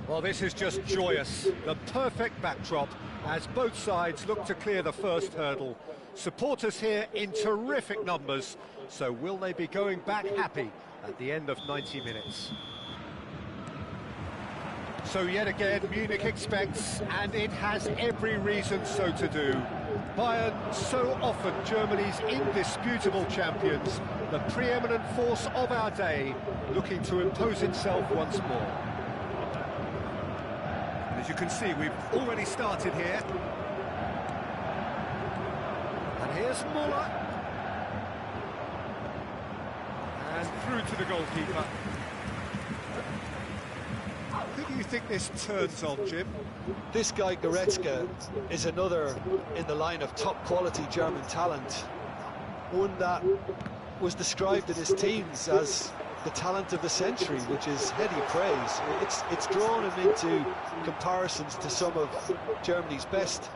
Well, this is just joyous. The perfect backdrop as both sides look to clear the first hurdle. Supporters here in terrific numbers, so will they be going back happy at the end of 90 minutes? So yet again, Munich expects, and it has every reason so to do. Bayern, so often Germany's indisputable champions, the preeminent force of our day, looking to impose itself once more. As you can see, we've already started here. And here's Muller. And through to the goalkeeper. Who do you think this turns on, Jim? This guy, Goretzka, is another in the line of top-quality German talent. One that was described in his teens as the talent of the century, which is heady praise. It's drawn him into comparisons to some of Germany's best,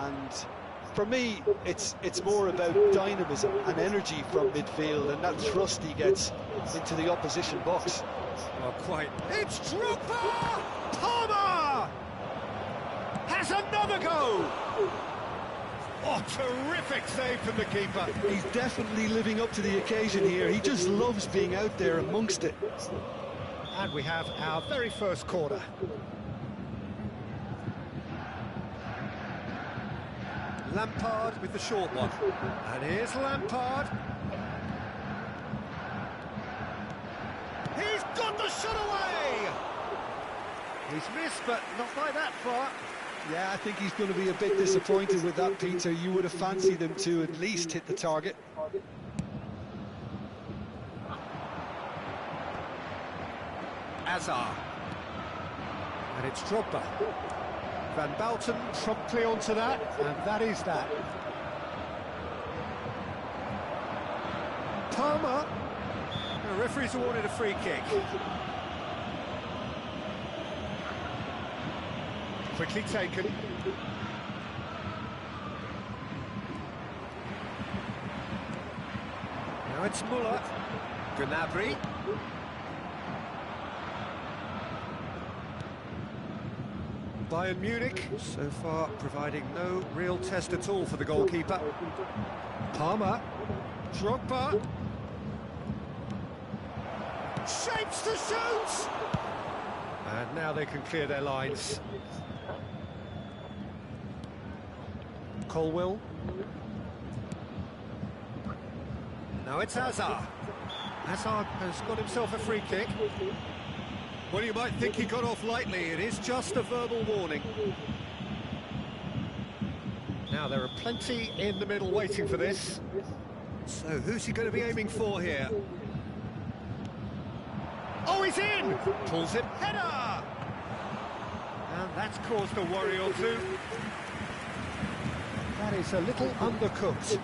and for me it's more about dynamism and energy from midfield and that thrust he gets into the opposition box. Well, quite. It's Drogba! Palmer! Has another go! Oh, terrific save from the keeper. He's definitely living up to the occasion here. He just loves being out there amongst it. And we have our very first corner. Lampard with the short one. And here's Lampard. He's got the shot away! He's missed, but not by that far. Yeah, I think he's going to be a bit disappointed with that, Peter. You would have fancied him to at least hit the target. Hazard. And it's Drogba. Van Bauten promptly onto that, and that is that. Palmer. The referee's awarded a free kick. Quickly taken. Now it's Muller. Gnabry. Bayern Munich, so far providing no real test at all for the goalkeeper. Palmer. Drogba. Shapes to shoot! And now they can clear their lines. Colwill. Now it's Hazard. Hazard has got himself a free kick. Well, you might think he got off lightly. It is just a verbal warning. Now, there are plenty in the middle waiting for this. So, who's he going to be aiming for here? Oh, he's in! Pulls it. Header! And that's caused a worry or two. That is a little undercooked.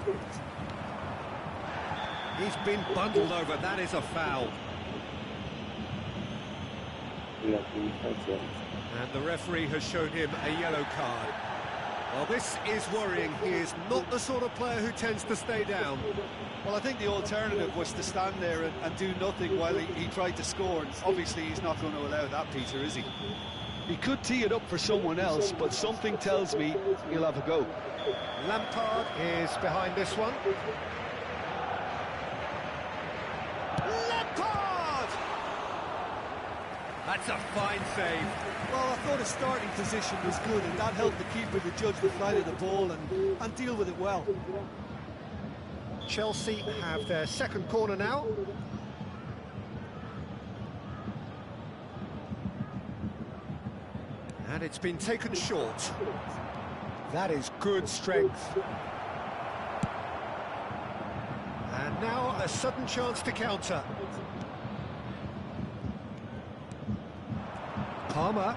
He's been bundled over. That is a foul. And the referee has shown him a yellow card. Well, this is worrying. He is not the sort of player who tends to stay down. Well, I think the alternative was to stand there and do nothing while he tried to score. And obviously, he's not going to allow that, Peter, is he? He could tee it up for someone else, but something tells me he'll have a go. Lampard is behind this one. Lampard! That's a fine save. Well, I thought his starting position was good, and that helped the keeper to judge the flight of the ball and deal with it well. Chelsea have their second corner now. And it's been taken short. That is good strength. And now a sudden chance to counter. Palmer.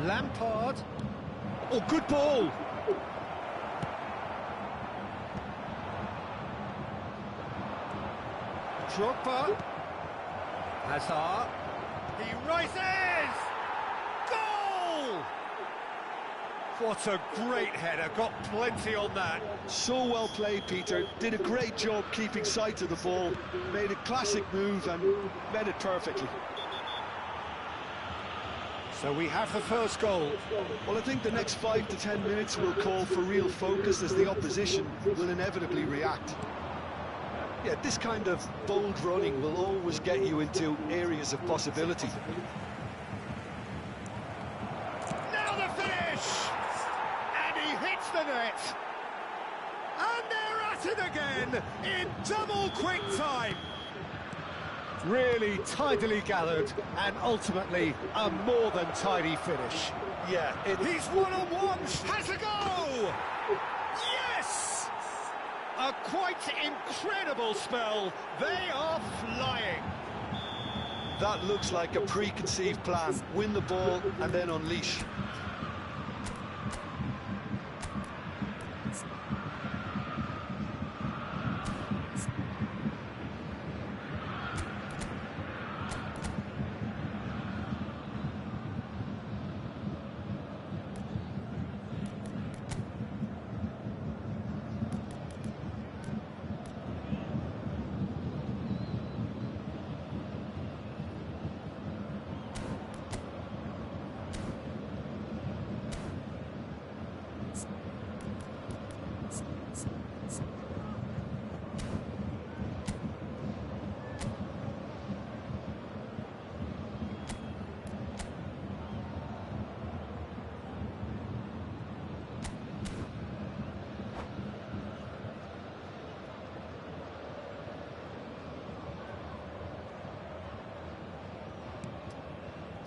Lampard. Oh, good ball. Drogba. Hazard. He rises! Goal! What a great header, got plenty on that. So well played, Peter. Did a great job keeping sight of the ball, made a classic move and met it perfectly. So we have the first goal. Well, I think the next 5 to 10 minutes will call for real focus as the opposition will inevitably react. Yeah, this kind of bold running will always get you into areas of possibility. Now the finish! And he hits the net! And they're at it again in double quick time! Really tidily gathered and ultimately a more than tidy finish. Yeah, He's one-on-one, has a go! Yes! A quite incredible spell. They are flying. that looks like a preconceived plan. Win the ball and then unleash.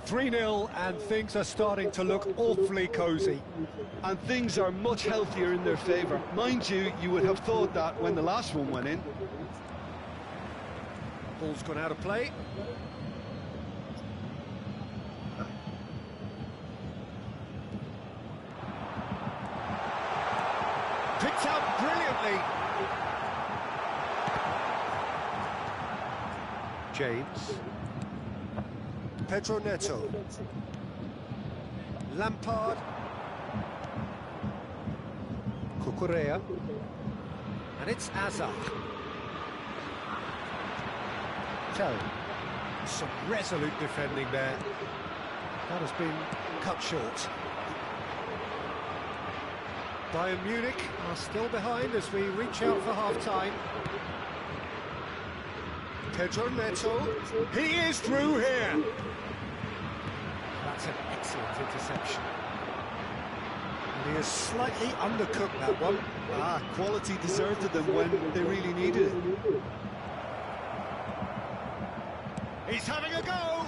Three-0 and things are starting to look awfully cosy. And things are much healthier in their favour. Mind you, you would have thought that when the last one went in. Ball's gone out of play. Picked out brilliantly. James. Pedro Neto. Lampard. Cucurella. And it's Azar. Tell. Some resolute defending there. That has been cut short. Bayern Munich are still behind as we reach out for half-time. Pedro Neto, he is through here. That's an excellent interception. And he has slightly undercooked that one. Quality deserted them when they really needed it. He's having a go.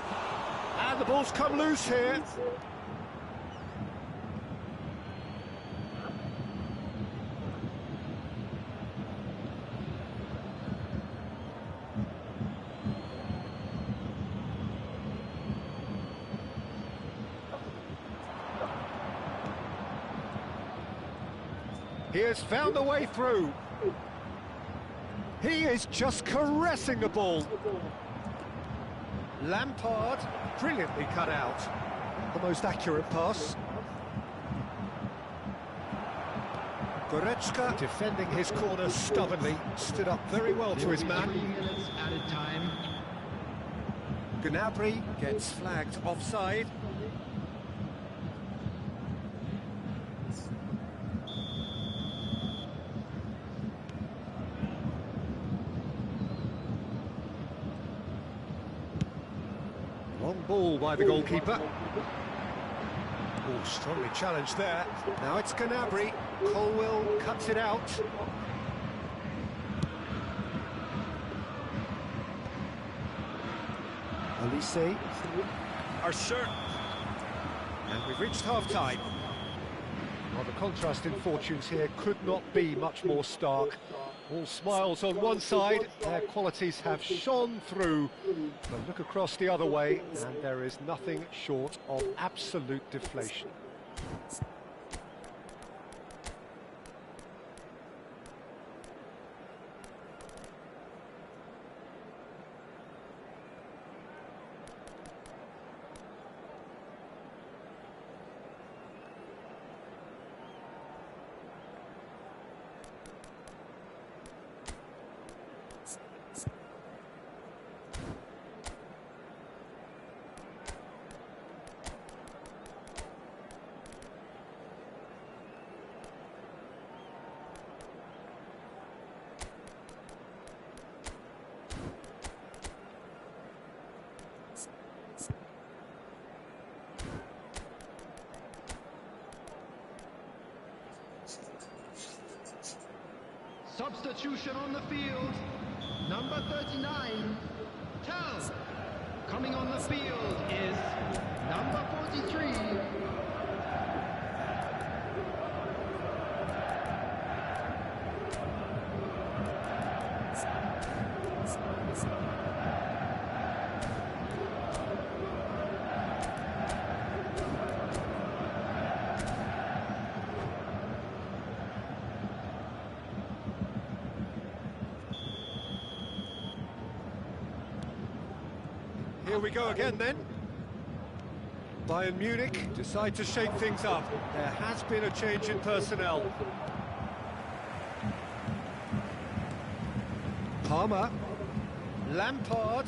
And the ball's come loose here. He has found a way through. He is just caressing the ball. Lampard, brilliantly cut out. The most accurate pass. Goretzka defending his corner stubbornly. Stood up very well to his man. Added time. Gnabry gets flagged offside. Long ball by the goalkeeper. Oh, strongly challenged there. Now it's Gnabry. Colwell cuts it out. Olise are certain. And we've reached half-time. Well, the contrast in fortunes here could not be much more stark. All smiles on one side, their qualities have shone through. But look across the other way, and there is nothing short of absolute deflation. Substitution on the field. Number 39, Tell. Coming on the field is number 43. Here we go again then. Bayern Munich decide to shake things up. There has been a change in personnel. Palmer. Lampard.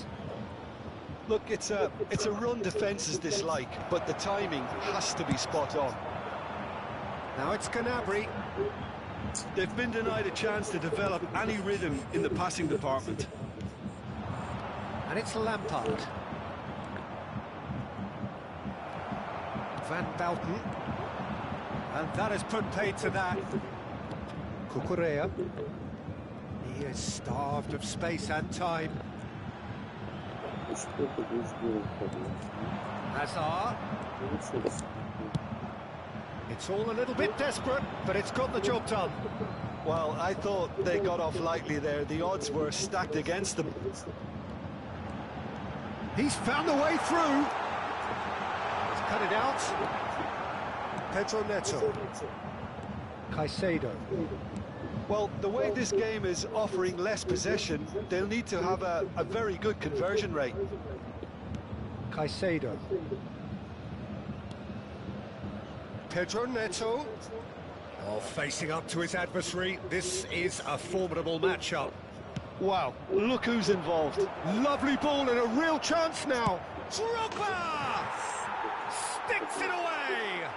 Look, it's a run defence's dislike, but the timing has to be spot on. Now it's Gnabry. They've been denied a chance to develop any rhythm in the passing department. And it's Lampard. Van Bouten. And that has put paid to that. Cucurella. He is starved of space and time. Hazard. It's all a little bit desperate, but it's got the job done. Well, I thought they got off lightly there. The odds were stacked against them. He's found the way through. He's cut it out. Pedro Neto. Caicedo. Well, the way this game is offering less possession, they'll need to have a very good conversion rate. Caicedo. Pedro Neto. Oh, facing up to his adversary. This is a formidable matchup. Wow, look who's involved. Lovely ball and a real chance now. Drogba! Sticks it away!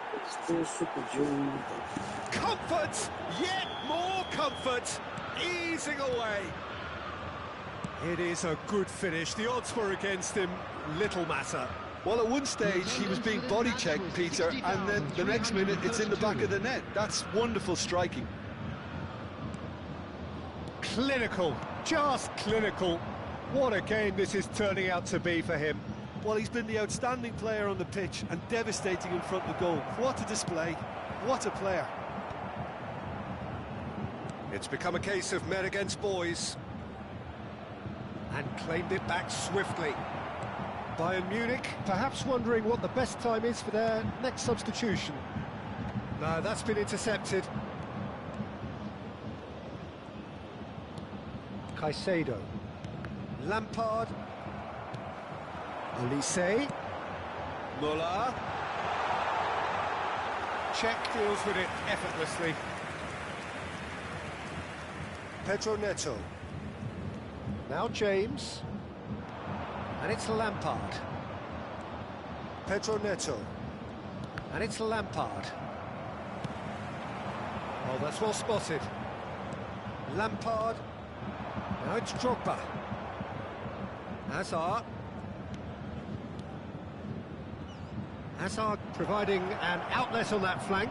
Comfort! Yet more comfort! Easing away. It is a good finish. The odds were against him. Little matter. Well, at one stage he was being body-checked, Peter, and then the next minute it's in the back of the net. That's wonderful striking. Clinical, just clinical. What a game this is turning out to be for him. Well, he's been the outstanding player on the pitch and devastating in front of goal. What a display, what a player. It's become a case of men against boys. And claimed it back swiftly. Bayern Munich perhaps wondering what the best time is for their next substitution. No, that's been intercepted. Caicedo. Lampard. Olise. Muller. Czech deals with it effortlessly. Pedro Neto. Now James. And it's Lampard. Pedro Neto. And it's Lampard. Oh, that's well spotted. Lampard. Now it's Drogba. Hazard. Hazard providing an outlet on that flank.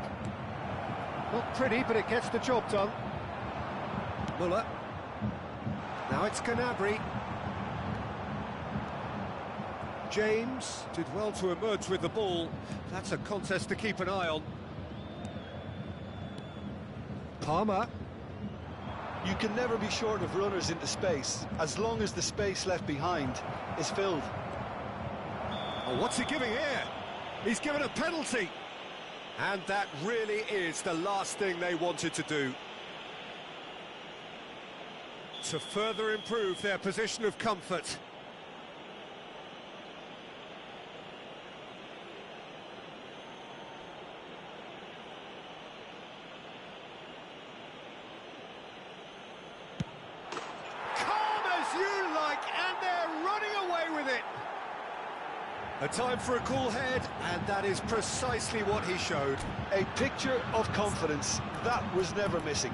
Not pretty, but it gets the job done. Muller. Now it's Gnabry. James did well to emerge with the ball. That's a contest to keep an eye on. Palmer. You can never be short of runners into space, as long as the space left behind is filled. Oh, what's he giving here? He's given a penalty. And that really is the last thing they wanted to do. To further improve their position of comfort. A time for a cool head, and that is precisely what he showed. A picture of confidence, that was never missing.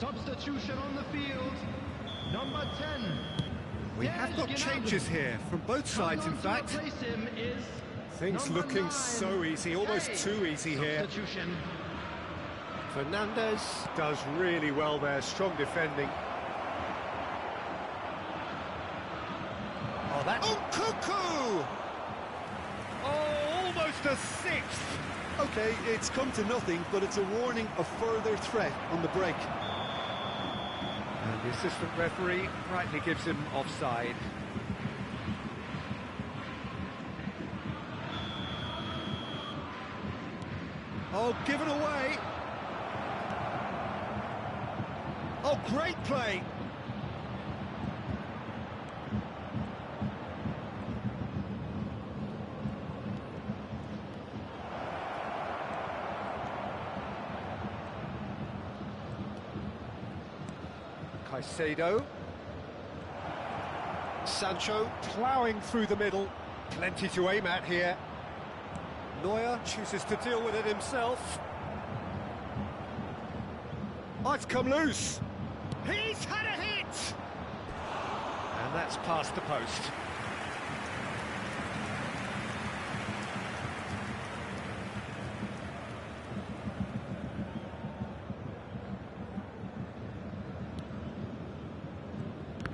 Substitution on the field. Number 10. We have got changes here from both sides, in fact. Him is Things looking so easy, almost too easy here. Substitution. Fernandez does really well there, strong defending. Oh, that's... Oh, Cuckoo! Oh, almost a sixth! Okay, it's come to nothing, but it's a warning of further threat on the break. And the assistant referee rightly gives him offside. Oh, given away! Oh, great play! Caicedo. Sancho ploughing through the middle. Plenty to aim at here. Neuer chooses to deal with it himself. Oh, it's come loose. He's had a hit! And that's past the post.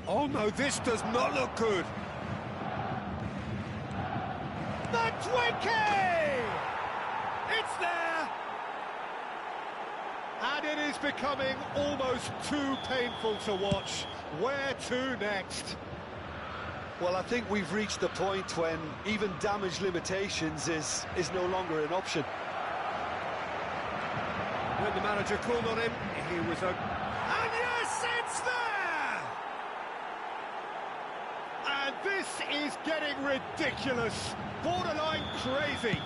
Oh no, this does not look good. Matweke! It's there! And it is becoming almost too painful to watch. Where to next? Well, I think we've reached the point when even damage limitations is no longer an option. When the manager called on him, he was a... And yes, it's there! And this is getting ridiculous, borderline crazy.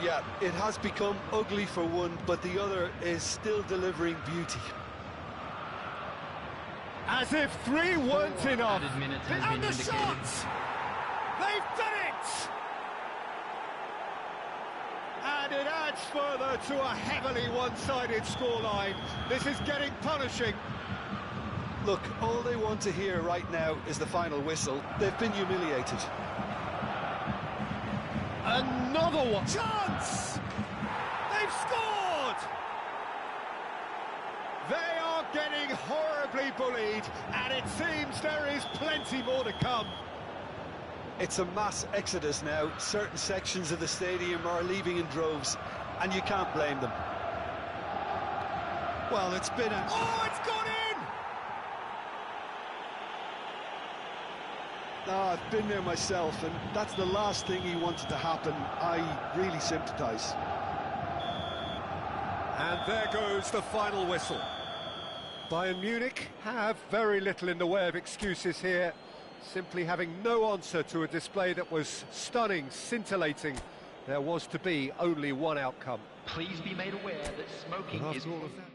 Yeah, it has become ugly for one, but the other is still delivering beauty. As if three weren't enough. And the shots! They've done it! And it adds further to a heavily one-sided scoreline. This is getting punishing. Look, all they want to hear right now is the final whistle. They've been humiliated. Another one! Chance! They've scored! They are getting horribly bullied, and it seems there is plenty more to come. It's a mass exodus now. Certain sections of the stadium are leaving in droves, and you can't blame them. Well, it's been a... Oh, it's gone in! I've been there myself, and that's the last thing he wanted to happen. I really sympathise. And there goes the final whistle. Bayern Munich have very little in the way of excuses here, simply having no answer to a display that was stunning, scintillating. There was to be only one outcome. Please be made aware that smoking is... After all of that...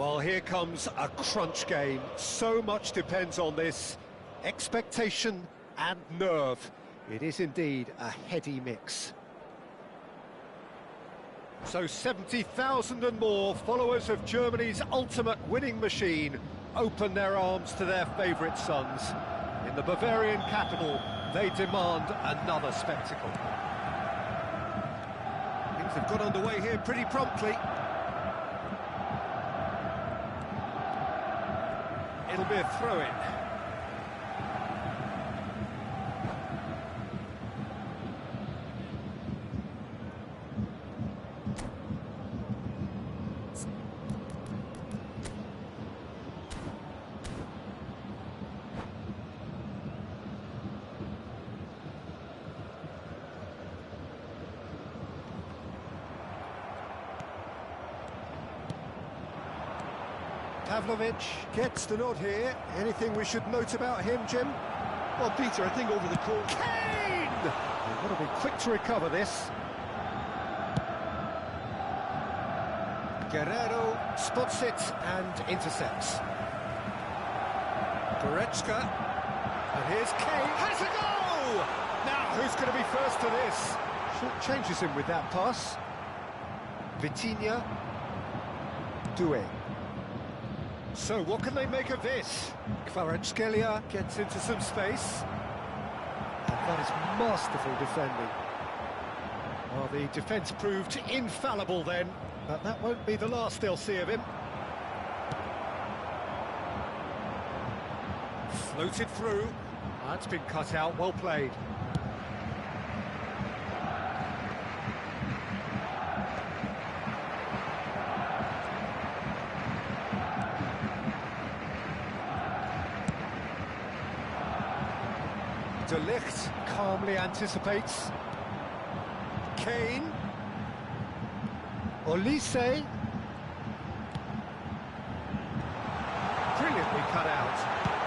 Well, here comes a crunch game. So much depends on this. Expectation and nerve. It is indeed a heady mix. So 70,000 and more followers of Germany's ultimate winning machine open their arms to their favourite sons. In the Bavarian capital, they demand another spectacle. Things have got underway here pretty promptly. It'll be a throw-in. Pavlovic gets the nod here. Anything we should note about him, Jim? Well, Peter, I think over the course... Kane! They've got to be quick to recover this. Guerrero spots it and intercepts. Goretzka. And here's Kane. Has a goal! Now, who's going to be first to this? Short changes him with that pass. Vitinha. Doué. So, what can they make of this? Kvaratskhelia gets into some space. And that is masterful defending. Well, the defence proved infallible then, but that won't be the last they'll see of him. Floated through. That's been cut out, well played. De Ligt calmly anticipates. Kane. Olise. Brilliantly cut out.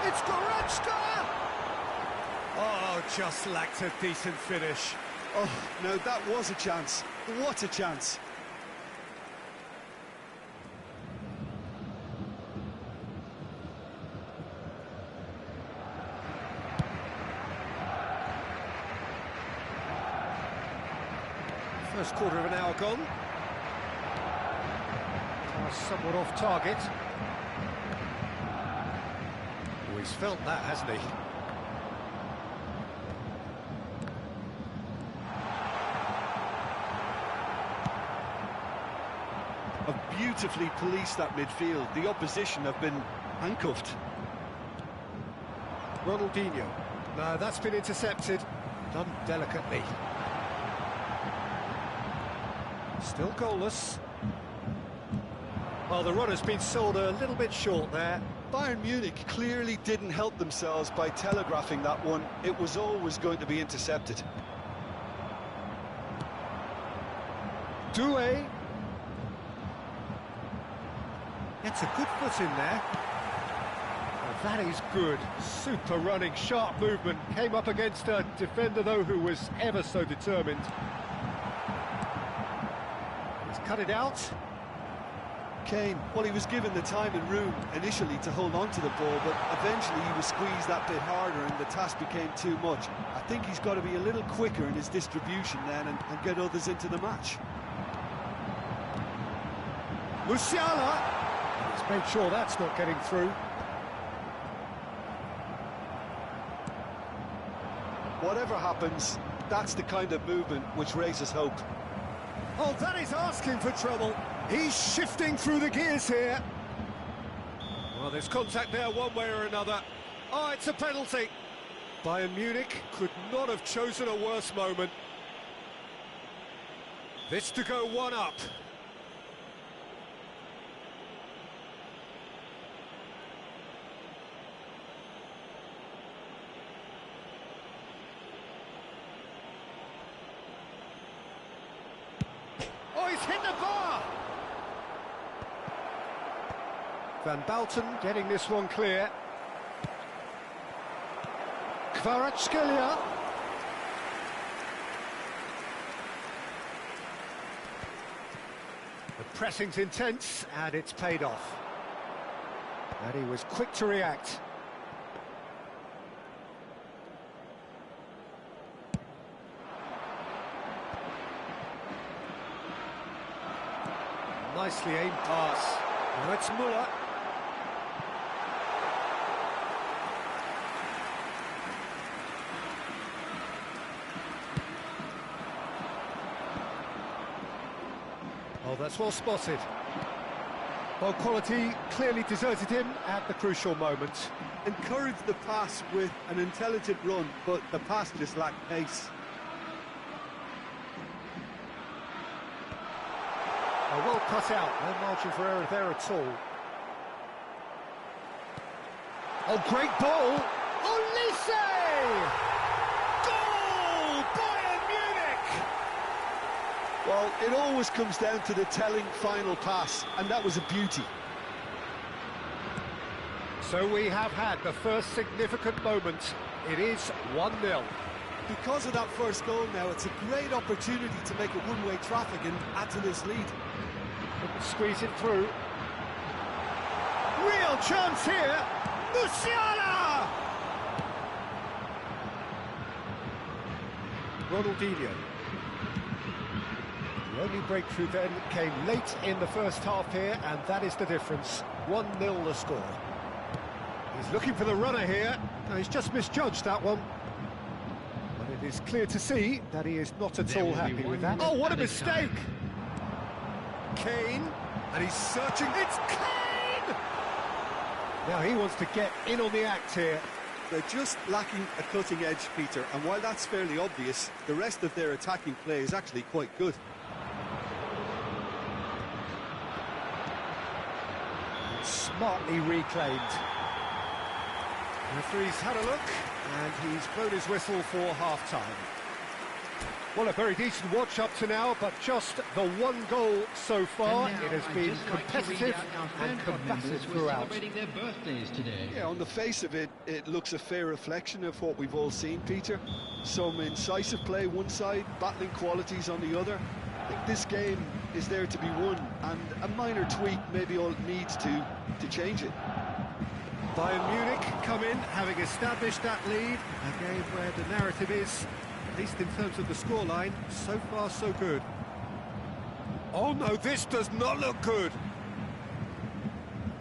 It's Goretzka! Oh, just lacked a decent finish. Oh, no, that was a chance. What a chance. First quarter of an hour gone. Somewhat off target. Oh, he's felt that, hasn't he? Have beautifully policed that midfield. The opposition have been handcuffed. Ronaldinho. No, that's been intercepted. Done delicately. Still goalless. Well, the run has been sold a little bit short there. Bayern Munich clearly didn't help themselves by telegraphing that one. It was always going to be intercepted. Doué. Gets a good foot in there. Oh, that is good. Super running, sharp movement. Came up against a defender, though, who was ever so determined. Cut it out. Kane, well, he was given the time and room initially to hold on to the ball, but eventually he was squeezed that bit harder and the task became too much. I think he's got to be a little quicker in his distribution then and get others into the match. Musiala! He's made sure that's not getting through. Whatever happens, that's the kind of movement which raises hope. Oh, that is asking for trouble. He's shifting through the gears here. Well, there's contact there one way or another. Oh, it's a penalty. Bayern Munich could not have chosen a worse moment. This to go one up. Oh, he's hit the bar! Van Balten getting this one clear. Kvaratskhelia. The pressing's intense, and it's paid off. And he was quick to react. Nicely aimed pass. Now it's Muller. Oh, that's well spotted. Well, quality clearly deserted him at the crucial moment. Encouraged the pass with an intelligent run, but the pass just lacked pace. Oh, well cut out, no margin for error there at all. Oh, great ball! Olise! Goal! Bayern Munich! Well, it always comes down to the telling final pass, and that was a beauty. So we have had the first significant moment. It is 1-0. Because of that first goal now, it's a great opportunity to make it one-way traffic and add to this lead. Couldn't squeeze it through. Real chance here! Musiala! Ronaldinho. The only breakthrough then came late in the first half here, and that is the difference. 1-0 the score. He's looking for the runner here. No, he's just misjudged that one. But it is clear to see that he is not at all happy with that. Oh, what a mistake! Kane, and he's searching. It's Kane! Now he wants to get in on the act here. They're just lacking a cutting edge, Peter, and while that's fairly obvious, the rest of their attacking play is actually quite good. Smartly reclaimed. The referee's had a look, and he's blown his whistle for half-time. Well, a very decent watch up to now, but just the one goal so far. It has been competitive and combative throughout. Yeah, on the face of it, it looks a fair reflection of what we've all seen, Peter. Some incisive play one side, battling qualities on the other. I think this game is there to be won, and a minor tweak maybe all it needs to change it. Bayern Munich come in, having established that lead. A game where the narrative is, at least in terms of the scoreline, so far so good. Oh no, this does not look good.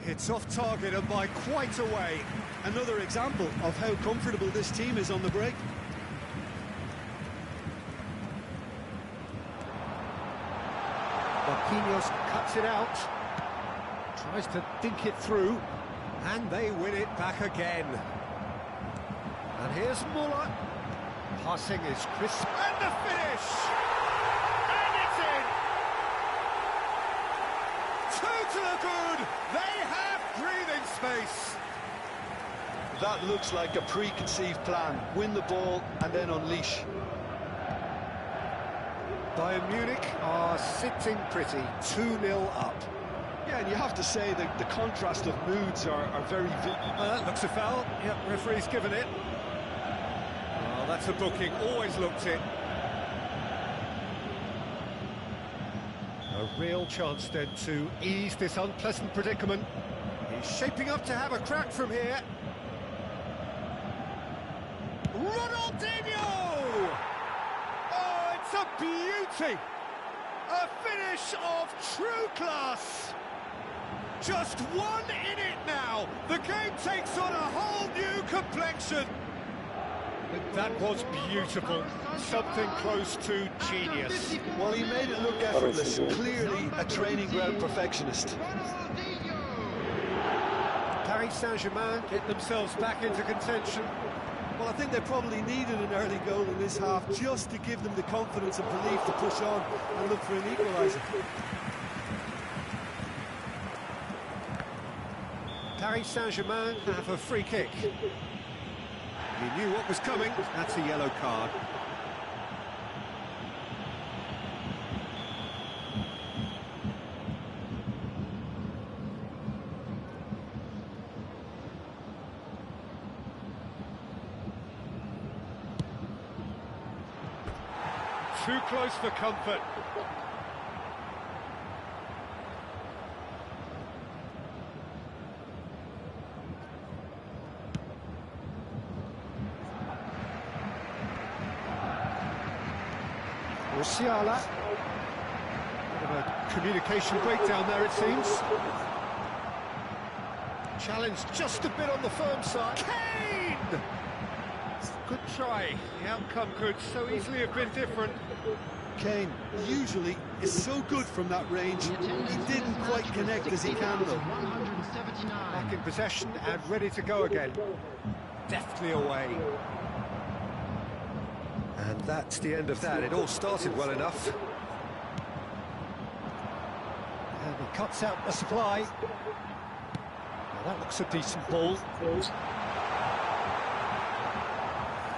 It's off target and by quite a way. Another example of how comfortable this team is on the break. Marquinhos cuts it out, tries to dink it through, and they win it back again. And here's Muller. Passing is crisp, and the finish! And it's in! Two to the good! They have breathing space! That looks like a preconceived plan. Win the ball and then unleash. Bayern Munich are sitting pretty, 2-0 up. Yeah, and you have to say that the contrast of moods are very vivid. That looks a foul. Yep, referee's given it. Oh, that's a booking, always looked it. A real chance then to ease this unpleasant predicament. He's shaping up to have a crack from here. Ronaldinho! Oh, it's a beauty! A finish of true class! Just one in it now! The game takes on a whole new complexion! That was beautiful. Something close to genius. Well, he made it look effortless. Clearly a training ground perfectionist. Paris Saint-Germain get themselves back into contention. Well, I think they probably needed an early goal in this half just to give them the confidence and belief to push on and look for an equaliser. Paris Saint-Germain have a free kick. He knew what was coming. That's a yellow card. Too close for comfort. Musiala. Bit of a communication breakdown there, it seems. Challenge just a bit on the firm side. Kane! Good try. The outcome could so easily have been different. Kane usually is so good from that range. He didn't quite connect as he can, though. 179. Back in possession and ready to go again. Deftly away. And that's the end of that. It all started well enough. And he cuts out the supply. Now that looks a decent ball.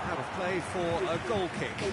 Out of play for a goal kick.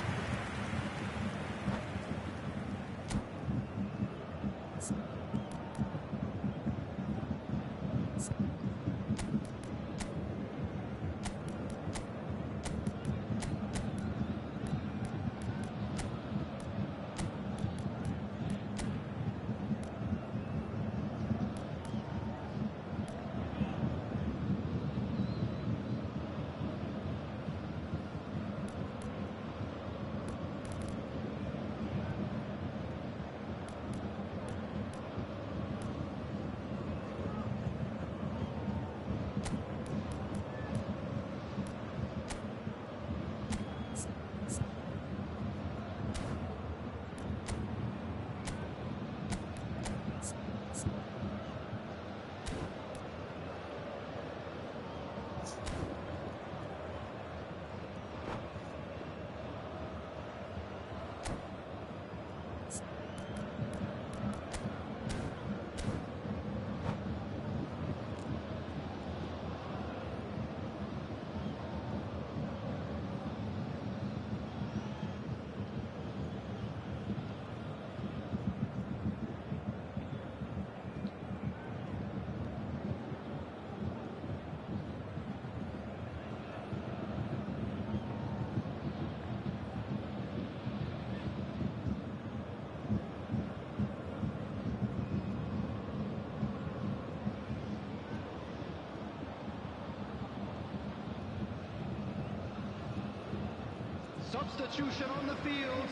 Substitution on the field.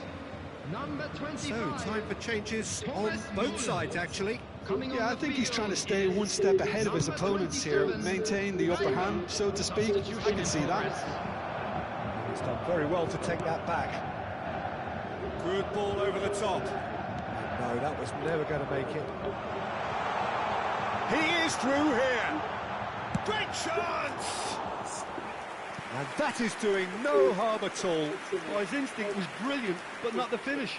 Number 25. So, time for changes on both sides, actually. Yeah, I think he's trying to stay one step ahead of his opponents here, maintain the upper hand, so to speak. I can see that. He's done very well to take that back. Good ball over the top. No, that was never going to make it. He is through here. Great chance! And that is doing no harm at all. Well, his instinct was brilliant, but not the finish.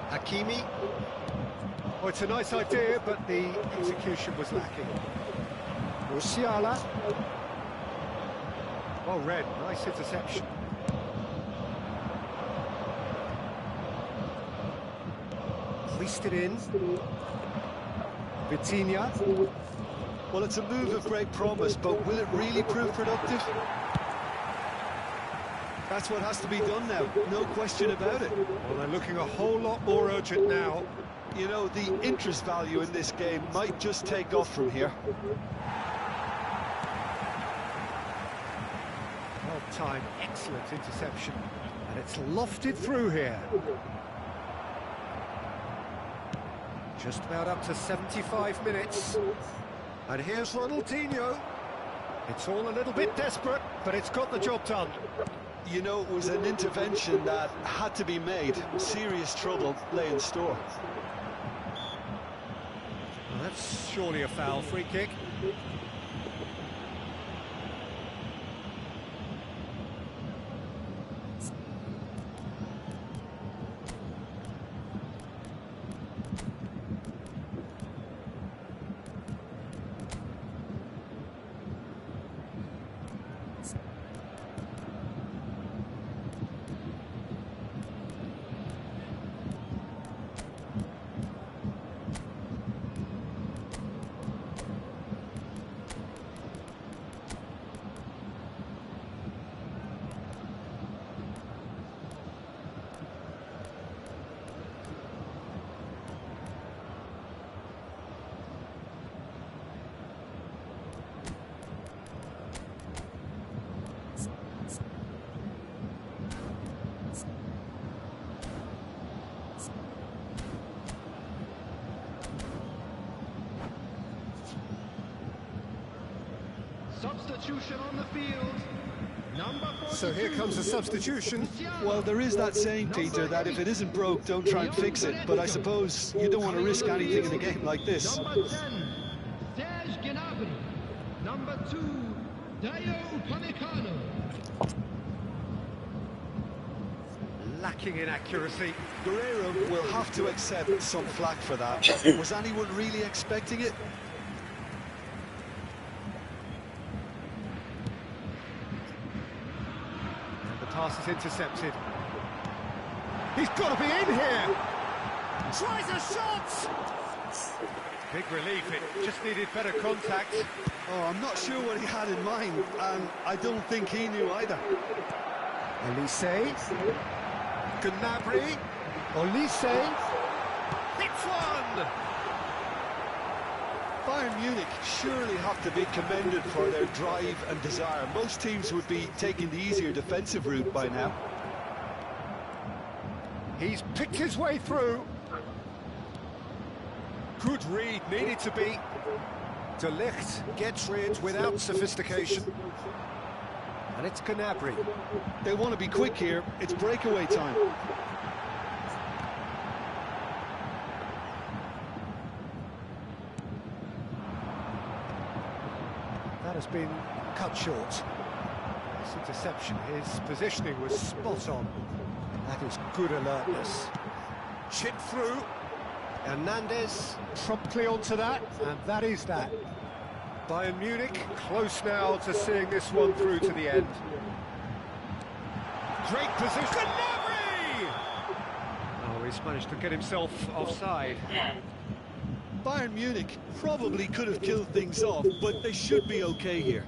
Hakimi. Oh, it's a nice idea, but the execution was lacking. Musiala. Well read, nice interception. Hoist it in. Vitinha. Well, it's a move of great promise, but will it really prove productive? That's what has to be done now, no question about it. Well, they're looking a whole lot more urgent now. You know, the interest value in this game might just take off from here. Well timed, excellent interception. And it's lofted through here. Just about up to 75 minutes. And here's Ronaldinho. It's all a little bit desperate, but it's got the job done. You know, it was an intervention that had to be made. Serious trouble lay in store. Well, that's surely a foul. Free kick. Substitution on the field. Number 42. So here comes a substitution. Well, there is that saying, Peter, that if it isn't broke, don't try and fix it. But I suppose you don't want to risk anything in a game like this. Number 10, Serge Gnabry. Number 2, Dayo Upamecano. Lacking in accuracy. Guerrero will have to accept some flack for that. Was anyone really expecting it? Pass is intercepted. He's got to be in here. Tries a shot. Big relief. It just needed better contact. Oh, I'm not sure what he had in mind, and I don't think he knew either. Elise. Gnabry. Olise. Hits one. Bayern Munich surely have to be commended for their drive and desire. Most teams would be taking the easier defensive route by now. He's picked his way through. Good read, needed to be. De Ligt gets rid without sophistication. And it's Gnabry. They want to be quick here. It's breakaway time. That has been cut short. This interception, his positioning was spot on. That is good alertness. Chip through. Hernandez promptly onto that, and that is that. Bayern Munich close now to seeing this one through to the end. Great position. Gnabry! Oh, he's managed to get himself offside. Bayern Munich probably could have killed things off, but they should be okay here.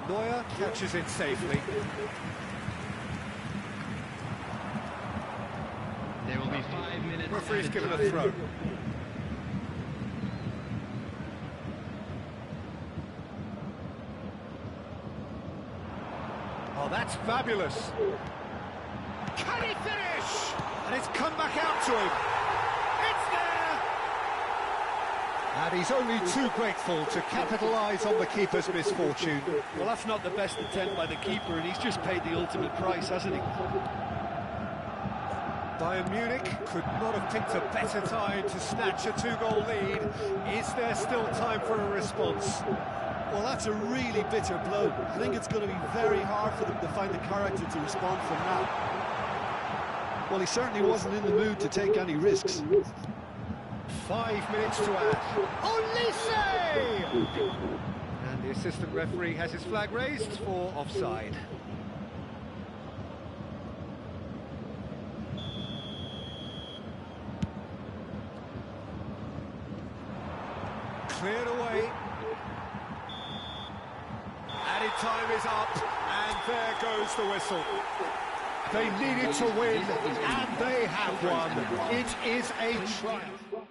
Neuer catches it safely. There will be 5 minutes. Referee's added given a time. throw. Oh, that's fabulous. Can he finish? And it's come back out to him. It's there! And he's only too grateful to capitalise on the keeper's misfortune. Well, that's not the best attempt by the keeper, and he's just paid the ultimate price, hasn't he? Bayern Munich could not have picked a better time to snatch a two-goal lead. Is there still time for a response? Well, that's a really bitter blow. I think it's going to be very hard for them to find the character to respond from that. Well, he certainly wasn't in the mood to take any risks. 5 minutes to add. Olise! And the assistant referee has his flag raised for offside. Cleared away. Added time is up, and there goes the whistle. They needed to win, and they have won. It is a triumph.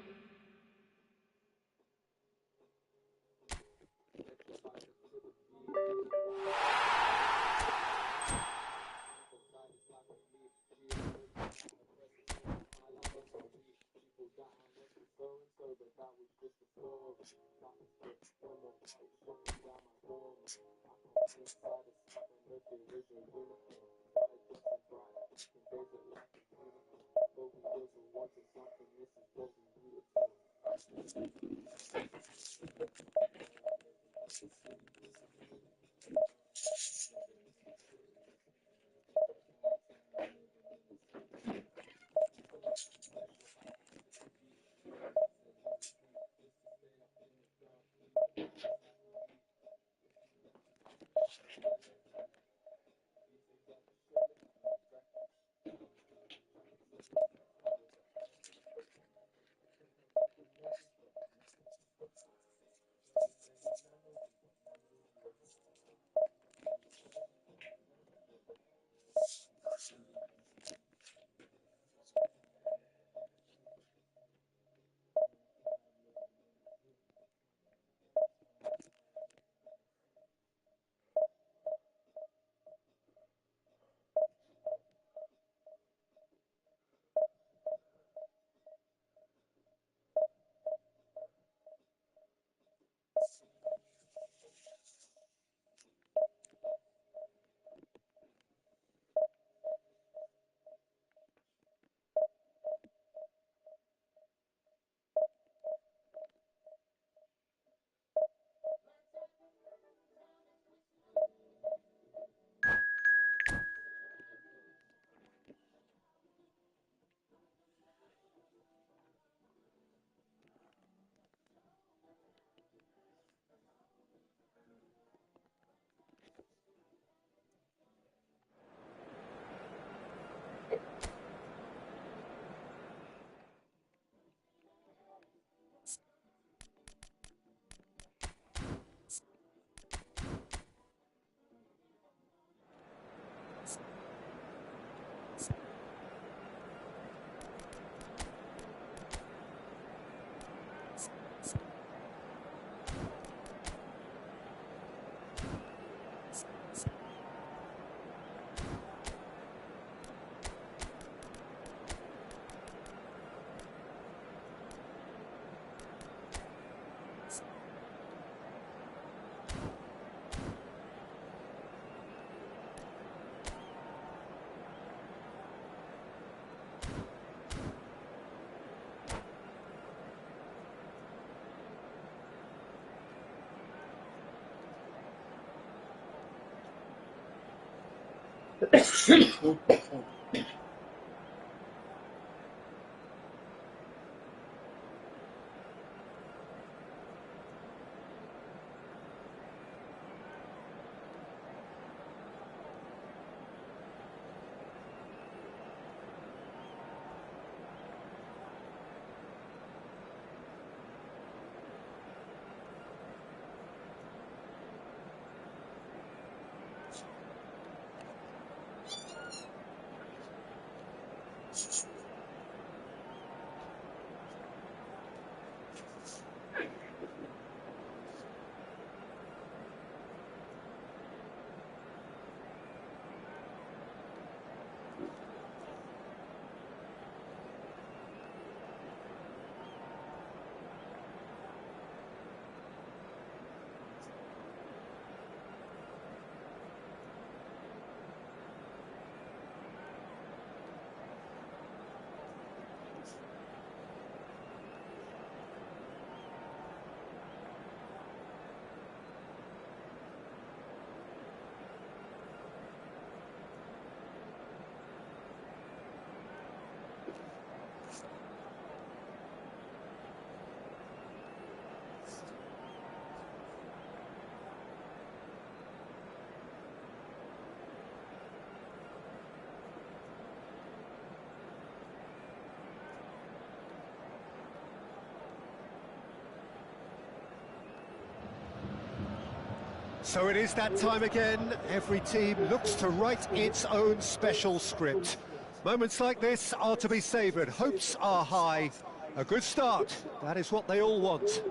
So it is that time again. Every team looks to write its own special script. Moments like this are to be savoured. Hopes are high. A good start. That is what they all want.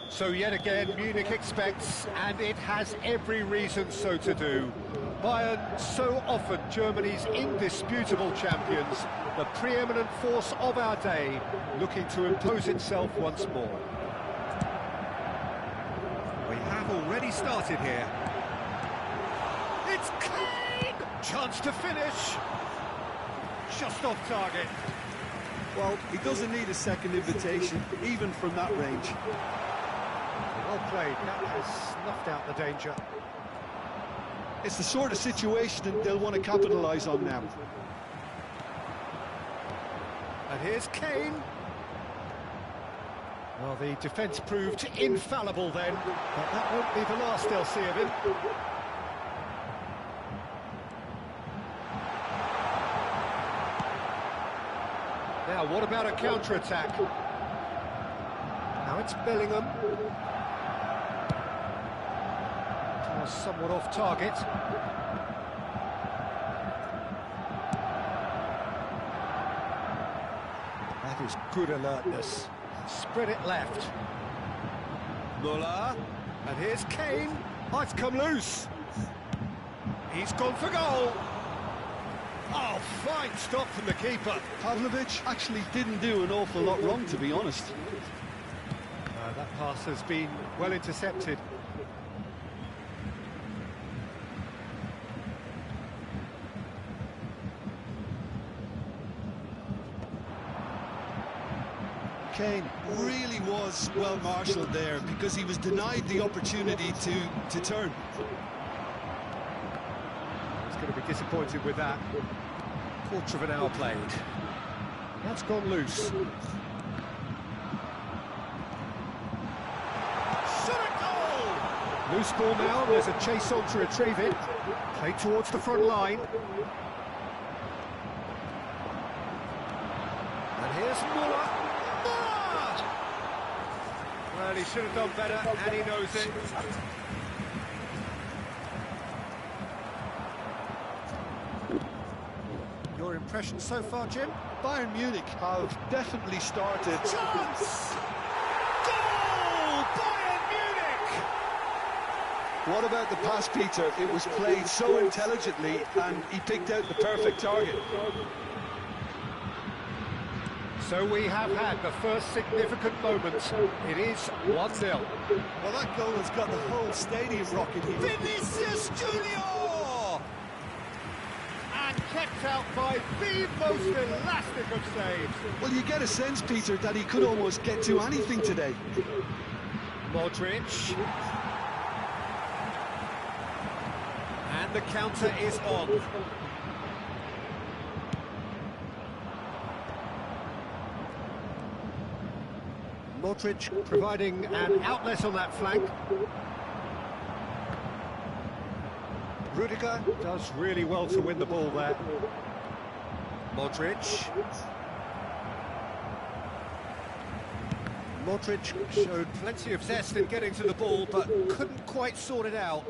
So yet again, Munich expects, and it has every reason so to do. Bayern, so often Germany's indisputable champions, the preeminent force of our day, looking to impose itself once more. We have already started here. It's Kane! Chance to finish. Just off target. Well, he doesn't need a second invitation, even from that range. Well played. That has snuffed out the danger. It's the sort of situation that they'll want to capitalise on now. And here's Kane. Well, the defence proved infallible then, but that won't be the last they'll see of him. Now, what about a counter-attack? Now it's Bellingham. Was somewhat off target. That is good alertness. Spread it left. Muller. And here's Kane. Oh, it's come loose. He's gone for goal. Oh, fine stop from the keeper. Pavlovic actually didn't do an awful lot wrong, to be honest. That pass has been well intercepted. Kane really was well marshalled there because he was denied the opportunity to turn. He's going to be disappointed with that. Quarter of an hour played. That's gone loose. Loose ball now, there's a chase on to retrieve it. Played towards the front line. And here's Muller. Well, he should have done better, and he knows it. Your impression so far, Jim? Bayern Munich have definitely started. Chance! Goal! Bayern Munich! What about the pass, Peter? It was played so intelligently, and he picked out the perfect target. So we have had the first significant moment. It is 1-0. Well, that goal has got the whole stadium rocking here. Vinicius Junior! And kept out by the most elastic of saves. Well, you get a sense, Peter, that he could almost get to anything today. Modric. And And the counter is on. Modric providing an outlet on that flank. Rudiger does really well to win the ball there. Modric. Modric showed plenty of zest in getting to the ball, but couldn't quite sort it out.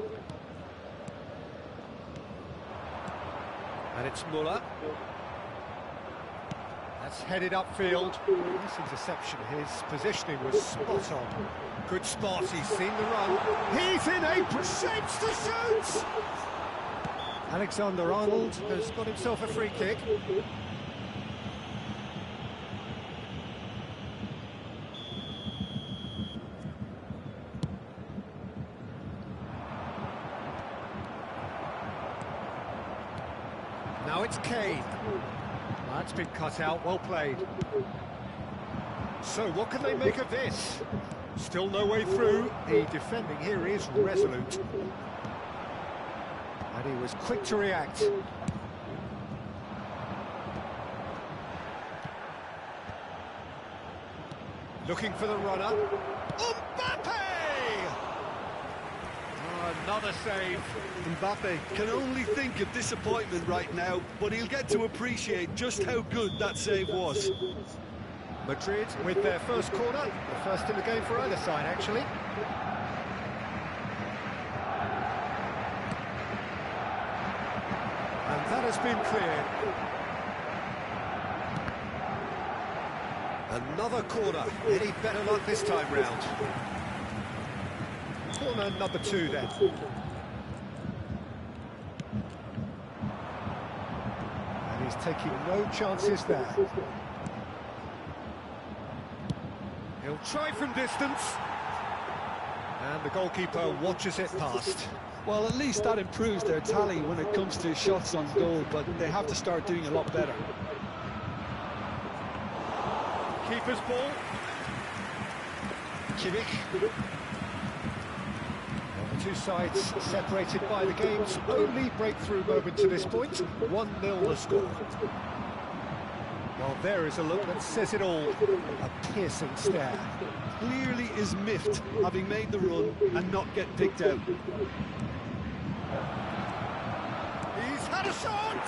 And it's Muller. That's headed upfield. This interception, his positioning was spot on. Good spot, he's seen the run. He's in apron, shapes to shoot! Alexander-Arnold has got himself a free kick. Now it's Kane. That's been cut out, well played. So what can they make of this? Still no way through. The defending here is resolute. And he was quick to react. Looking for the runner. Mbappe! Oh, another save. Mbappe can only think of disappointment right now, but he'll get to appreciate just how good that save was. Madrid with their first corner, the first in the game for either side, actually. And that has been cleared. Another corner. Any better luck this time round? Corner number 2 then. And he's taking no chances there. He'll try from distance. And the goalkeeper watches it past. Well, at least that improves their tally when it comes to shots on goal, but they have to start doing a lot better. Keeper's ball. Kimmich. The two sides separated by the game's only breakthrough moment to this point. 1-0 the score. Well, there is a look that says it all. A piercing stare. Clearly is miffed, having made the run and not get picked out. He's had a shot!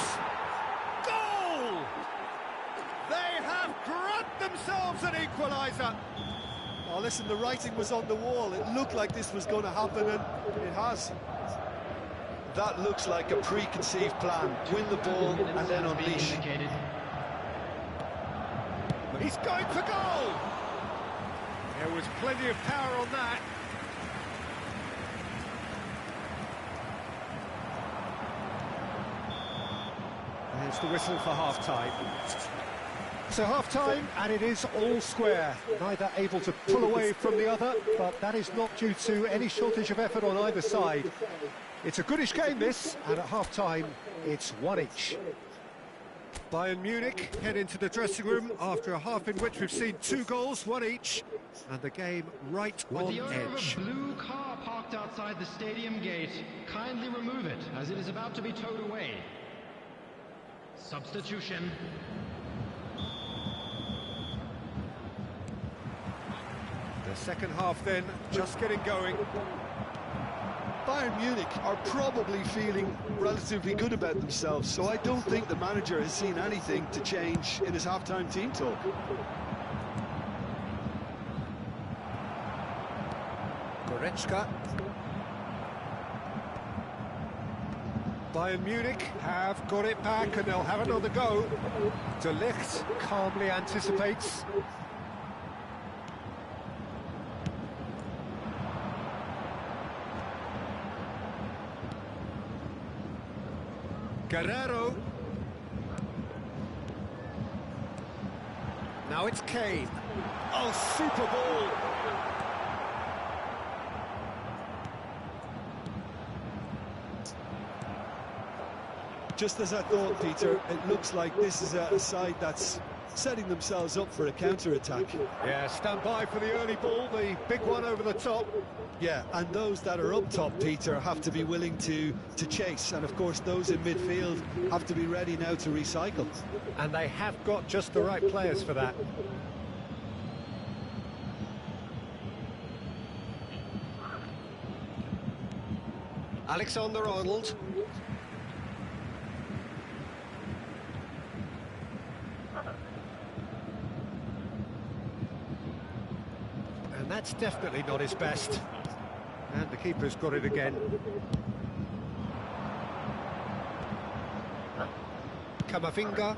Goal! They have grabbed themselves an equaliser. Oh, listen, the writing was on the wall. It looked like this was going to happen, and it has. That looks like a preconceived plan. Win the ball and then unleash. He's going for goal! There was plenty of power on that. There's the whistle for half-time. So half-time, and it is all square. Neither able to pull away from the other, but that is not due to any shortage of effort on either side. It's a goodish game, this, and at half-time, it's 1 each. Bayern Munich head into the dressing room after a half in which we've seen 2 goals, 1 each, and the game right on edge. With the owner of a blue car parked outside the stadium gate, kindly remove it, as it is about to be towed away. Substitution. The second half then, just getting going. Bayern Munich are probably feeling relatively good about themselves, so I don't think the manager has seen anything to change in his half-time team talk. Goretzka. Bayern Munich have got it back and they'll have another go. De Ligt calmly anticipates. Guerrero. Now it's Kane. Oh, super ball. Just as I thought, Peter, it looks like this is a side that's setting themselves up for a counter-attack. Yeah, stand by for the early ball, the big one over the top. Yeah, and those that are up top, Peter, have to be willing to chase, and of course those in midfield have to be ready now to recycle. And they have got just the right players for that. Alexander-Arnold. And that's definitely not his best. And the keeper's got it again. Kamavinga.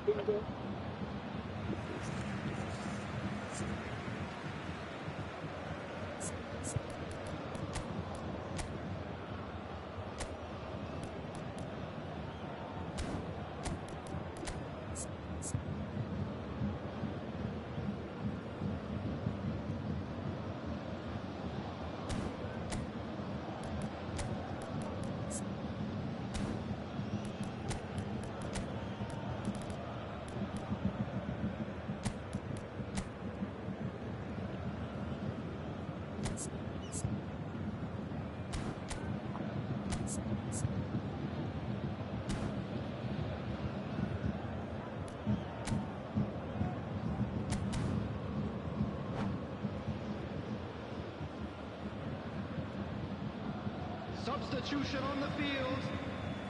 Substitution on the field,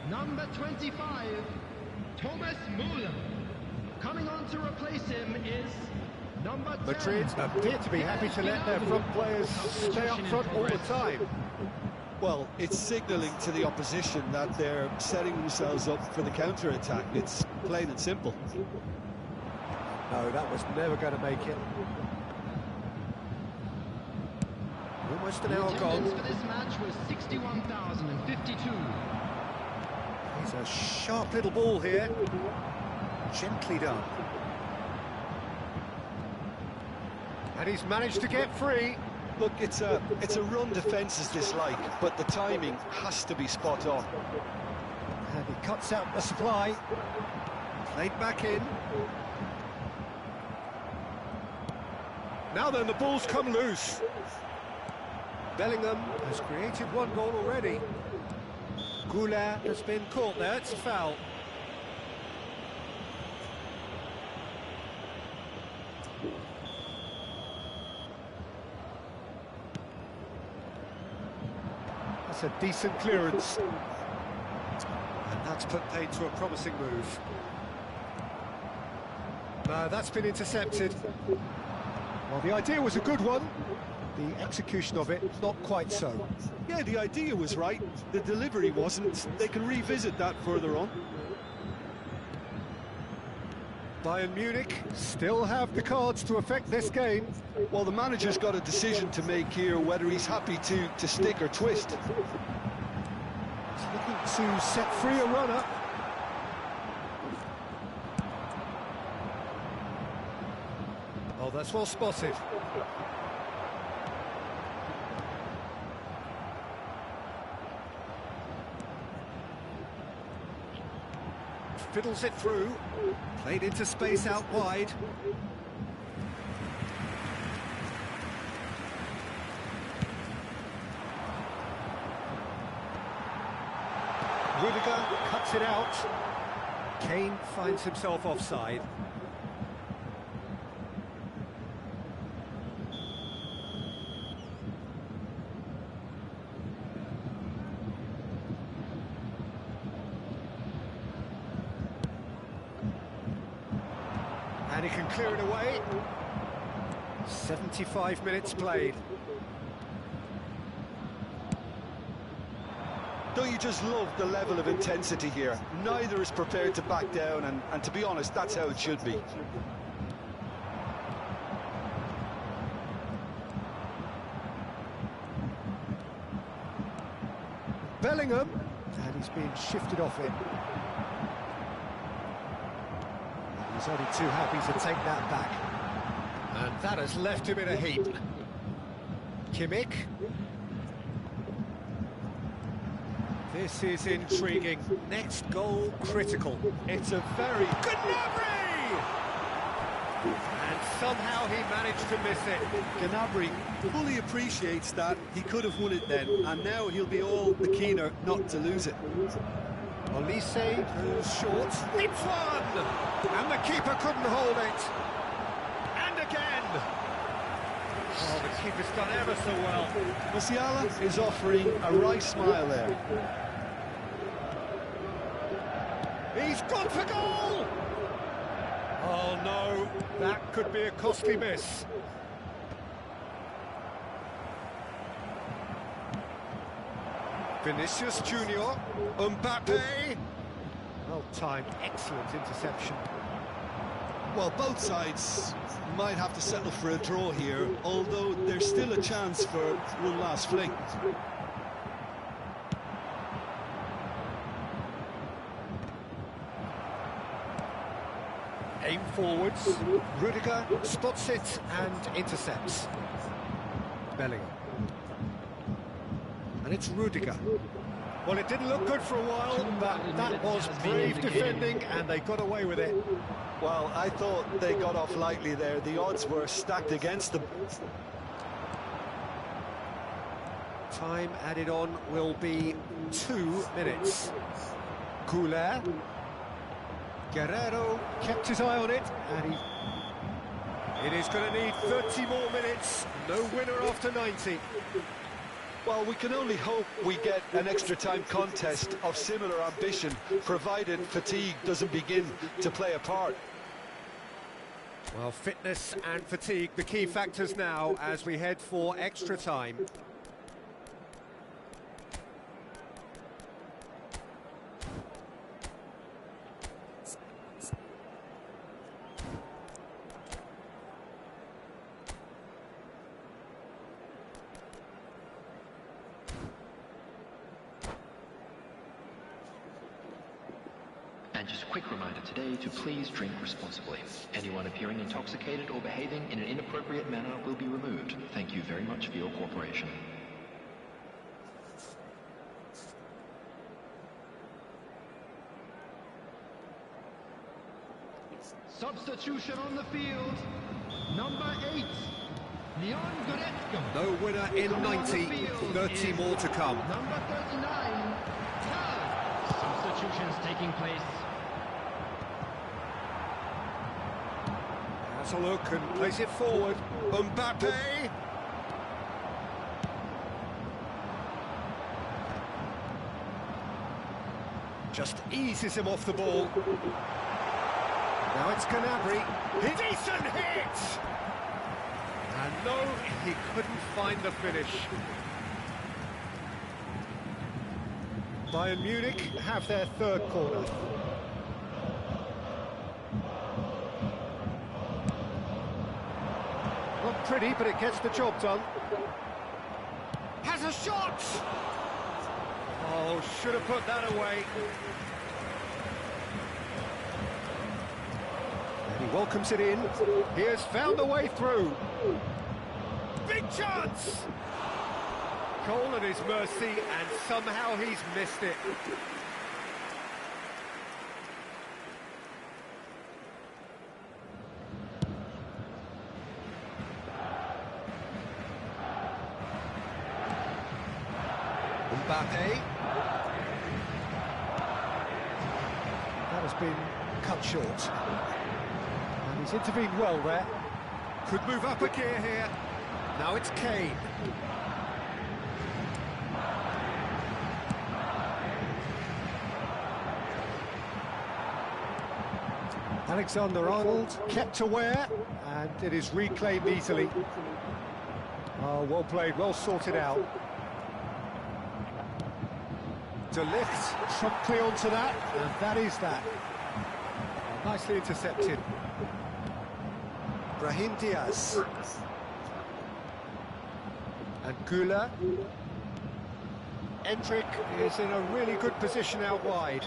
number 25, Thomas Müller. Coming on to replace him is number 10. Madrid appear to be happy to let their front players stay up front all the time. Well, it's signalling to the opposition that they're setting themselves up for the counter-attack. It's plain and simple. No, that was never going to make it. Almost an hour gone. For this match was 61,052. He's a sharp little ball here. Gently done. And he's managed to get free. Look, it's a run defence is dislike, but the timing has to be spot on. And he cuts out the supply. Played back in. Now then, the ball's come loose. Bellingham has created one goal already. Goulart has been caught there, it's a foul. That's a decent clearance. And that's put paid to a promising move. No, that's been intercepted. Well, the idea was a good one. The execution of it, not quite so. Yeah, the idea was right. The delivery wasn't. They can revisit that further on. Bayern Munich still have the cards to affect this game. Well, the manager's got a decision to make here, whether he's happy to stick or twist. He's looking to set free a runner. Oh, that's well spotted. Fiddles it through, played into space out wide. Rudiger cuts it out. Kane finds himself offside. And he can clear it away. 75 minutes played. Don't you just love the level of intensity here? Neither is prepared to back down, and to be honest, that's how it should be. Bellingham, and he's being shifted off it. He's only too happy to take that back. And that has left him in a heap. Kimmich. This is intriguing. Next goal critical. It's a very... Gnabry! somehow he managed to miss it. Gnabry fully appreciates that he could have won it then, and now he'll be all the keener not to lose it. Olise goes short. It's one! And the keeper couldn't hold it. And again! Oh, the keeper's done ever so well. Musiala is offering a wry smile there. He's gone for goal! Oh no, that could be a costly miss. Vinicius Junior, Mbappe. Well timed, excellent interception. Well, both sides might have to settle for a draw here, although there's still a chance for one last fling. Aim forwards, Rudiger spots it and intercepts. Bellingham. And it's Rudiger. Well, it didn't look good for a while, but that was brave defending, and they got away with it. Well, I thought they got off lightly there. The odds were stacked against them. Time added on will be 2 minutes. Couler. Guerrero kept his eye on it, and it is going to need 30 more minutes. No winner after 90. Well, we can only hope we get an extra time contest of similar ambition, provided fatigue doesn't begin to play a part. Well, fitness and fatigue, the key factors now as we head for extra time. And just a quick reminder today to please drink responsibly. Anyone appearing intoxicated or behaving in an inappropriate manner will be removed. Thank you very much for your cooperation. Substitution on the field. Number 8, Leon Goretzka. No winner in 90, 30 more to come. Number 39, Tal. Substitutions taking place. Has a look and plays it forward. Mbappe. Just eases him off the ball. Now it's Gnabry. Decent hit! And no, he couldn't find the finish. Bayern Munich have their third corner. Not pretty, but it gets the job done. Has a shot! Oh, should have put that away. And he welcomes it in. He has found a way through. Big chance! Goal at his mercy, and somehow he's missed it. Mbappe. That has been cut short. And he's intervened well there. Could move up a gear here. Now it's Kane. Alexander-Arnold kept aware, and it is reclaimed easily. Oh, well played, well sorted out. De Ligt promptly onto that, and that is that. Nicely intercepted. Brahim Diaz. And Güler. Endrick is in a really good position out wide.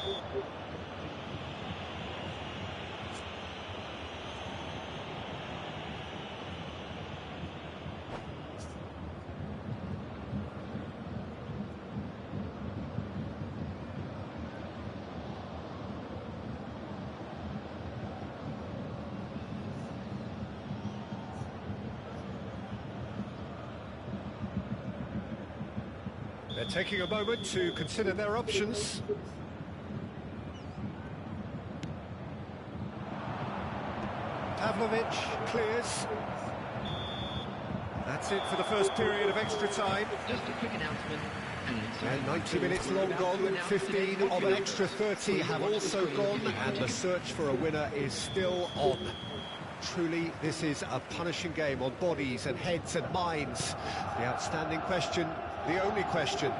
They're taking a moment to consider their options. Pavlovic clears. That's it for the first period of extra time. Just a quick announcement. And 90 minutes long gone, 15 of an extra 30 have also gone, and the search for a winner is still on. Truly, this is a punishing game on bodies and heads and minds. The outstanding question, the only question,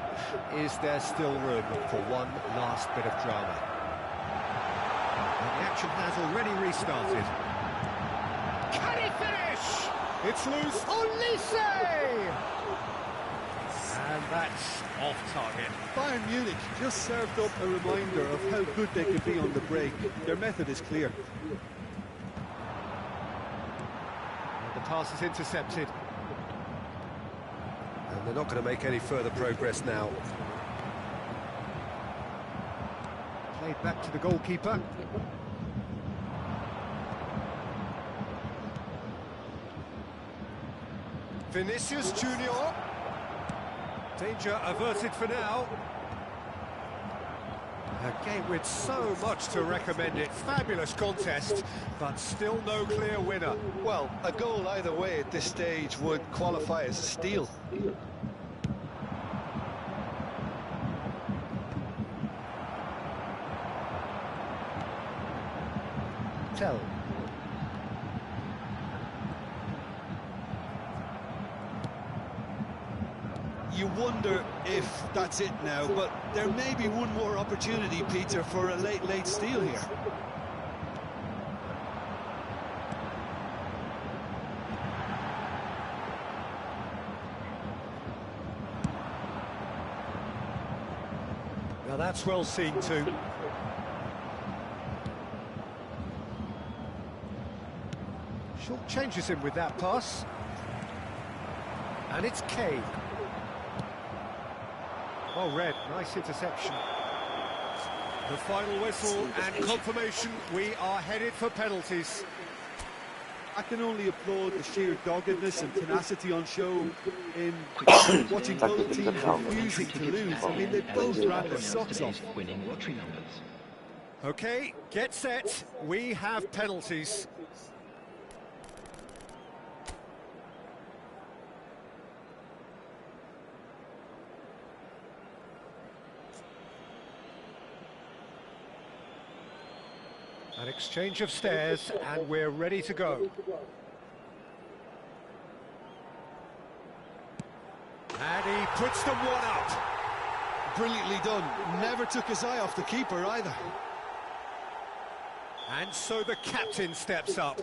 is there still room for one last bit of drama? And the action has already restarted. Can he finish? It's loose. Olise! And that's off target. Bayern Munich just served up a reminder of how good they can be on the break. Their method is clear. And the pass is intercepted. And they're not going to make any further progress now. Played back to the goalkeeper. Vinicius Junior. Danger averted for now. A game with so much to recommend it. Fabulous contest, but still no clear winner. Well, a goal either way at this stage would qualify as a steal. Tell. You wonder if that's it now, but there may be one more opportunity, Peter, for a late steal here. Now that's well seen too. Short changes him with that pass. And it's Kane. Oh, Red, nice interception. The final whistle and confirmation, we are headed for penalties. I can only applaud the sheer doggedness and tenacity on show in watching both teams refusing to lose. I mean, they both ran their socks off. Winning lottery numbers. OK, get set, we have penalties. An exchange of stares, and we're ready to go. And he puts them one up. Brilliantly done. Never took his eye off the keeper either. And so the captain steps up.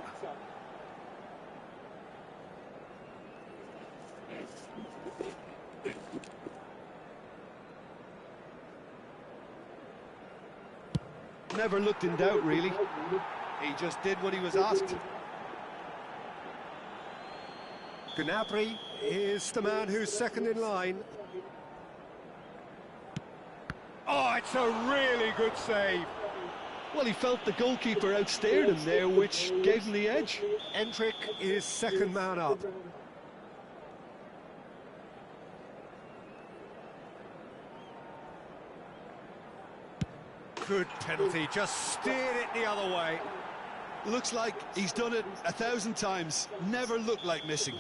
Never looked in doubt, really. He just did what he was asked. Gnabry is the man who's second in line. Oh, it's a really good save. Well, he felt the goalkeeper outstared him there, which gave him the edge. Endrick is second man up. Good penalty, just steered it the other way. Looks like he's done it 1,000 times. Never looked like missing.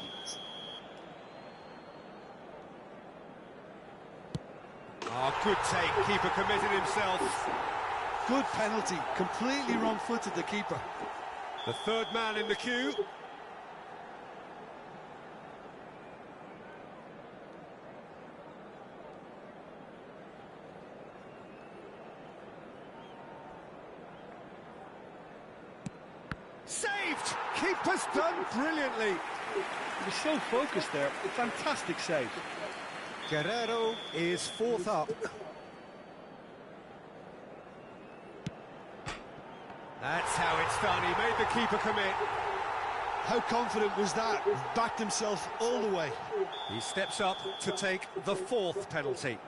Oh, good take, keeper committed himself. Good penalty, completely wrong-footed the keeper. The third man in the queue. Saved! Keeper's done brilliantly. He was so focused there. Fantastic save. Guerrero is fourth up. That's how it's done. He made the keeper commit. How confident was that? Backed himself all the way. He steps up to take the fourth penalty.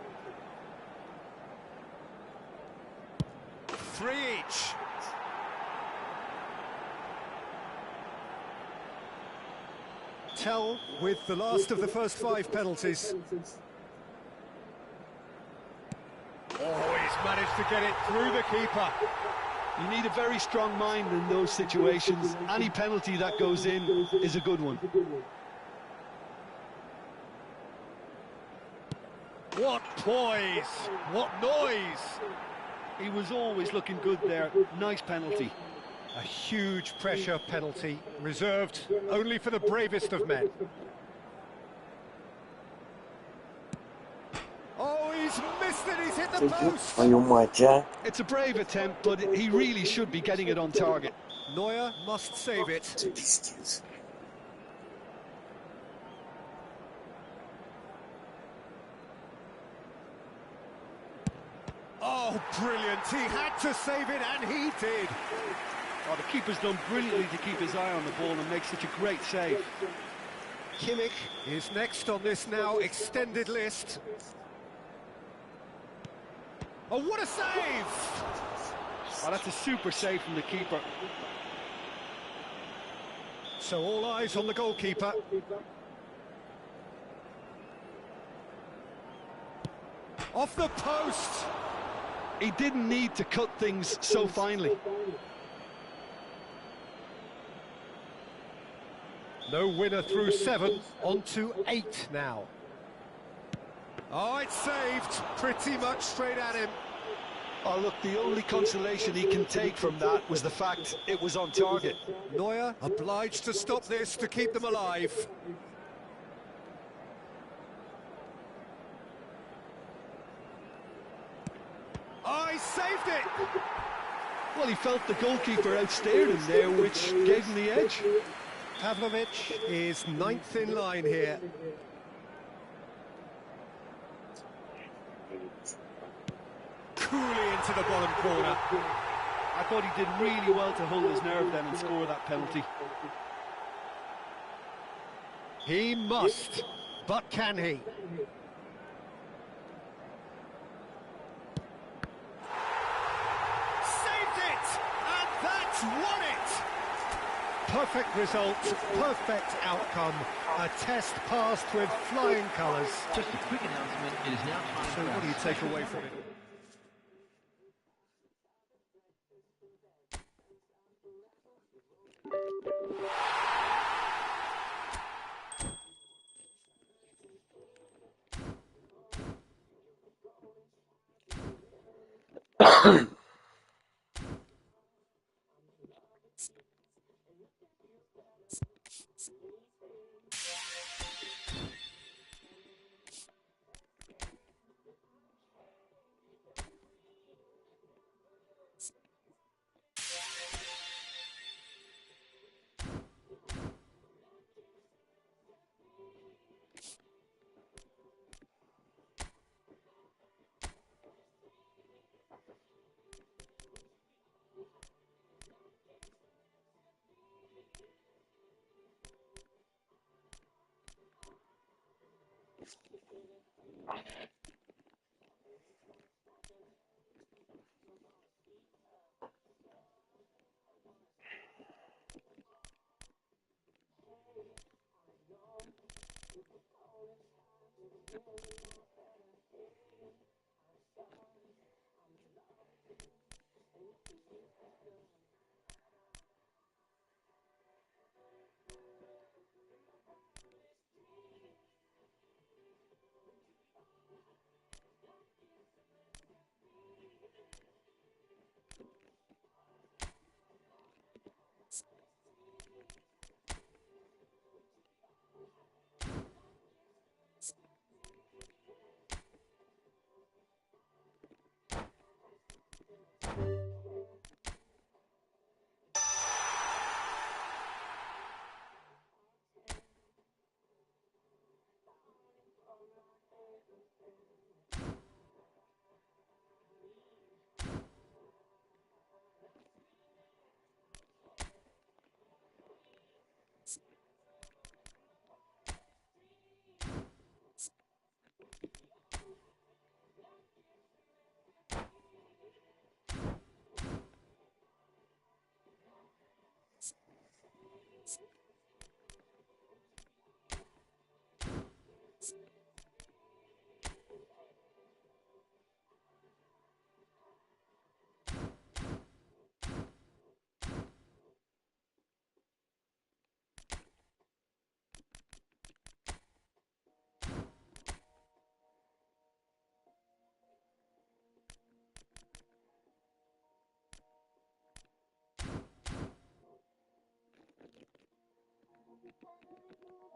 3 each. Tell with the last of the first 5 penalties. to get it through the keeper. You need a very strong mind in those situations. Any penalty that goes in is a good one. What poise! What noise! He was always looking good there. Nice penalty. A huge pressure penalty, reserved only for the bravest of men. Oh, he's missed it, he's hit the post! Твою мать, а? It's a brave attempt, but he really should be getting it on target. Neuer must save it. Это пиздец. Oh, brilliant, he had to save it, and he did. Oh, the keeper's done brilliantly to keep his eye on the ball and make such a great save. Kimmich is next on this now extended list. Oh, what a save! Oh, that's a super save from the keeper. So all eyes on the goalkeeper. Off the post! He didn't need to cut things so finely. No winner through 7, on to 8 now. Oh, it's saved, pretty much straight at him. Oh, look, the only consolation he can take from that was the fact it was on target. Neuer obliged to stop this to keep them alive. Oh, he saved it! Well, he felt the goalkeeper outstared him there, which gave him the edge. Pavlovic is 9th in line here. Coolly into the bottom corner. I thought he did really well to hold his nerve then and score that penalty. He must, but can he? Saved it! And that's won it! Perfect result, perfect outcome. A test passed with flying colours. Just a quick announcement, it is now time So for what our do you take away from it?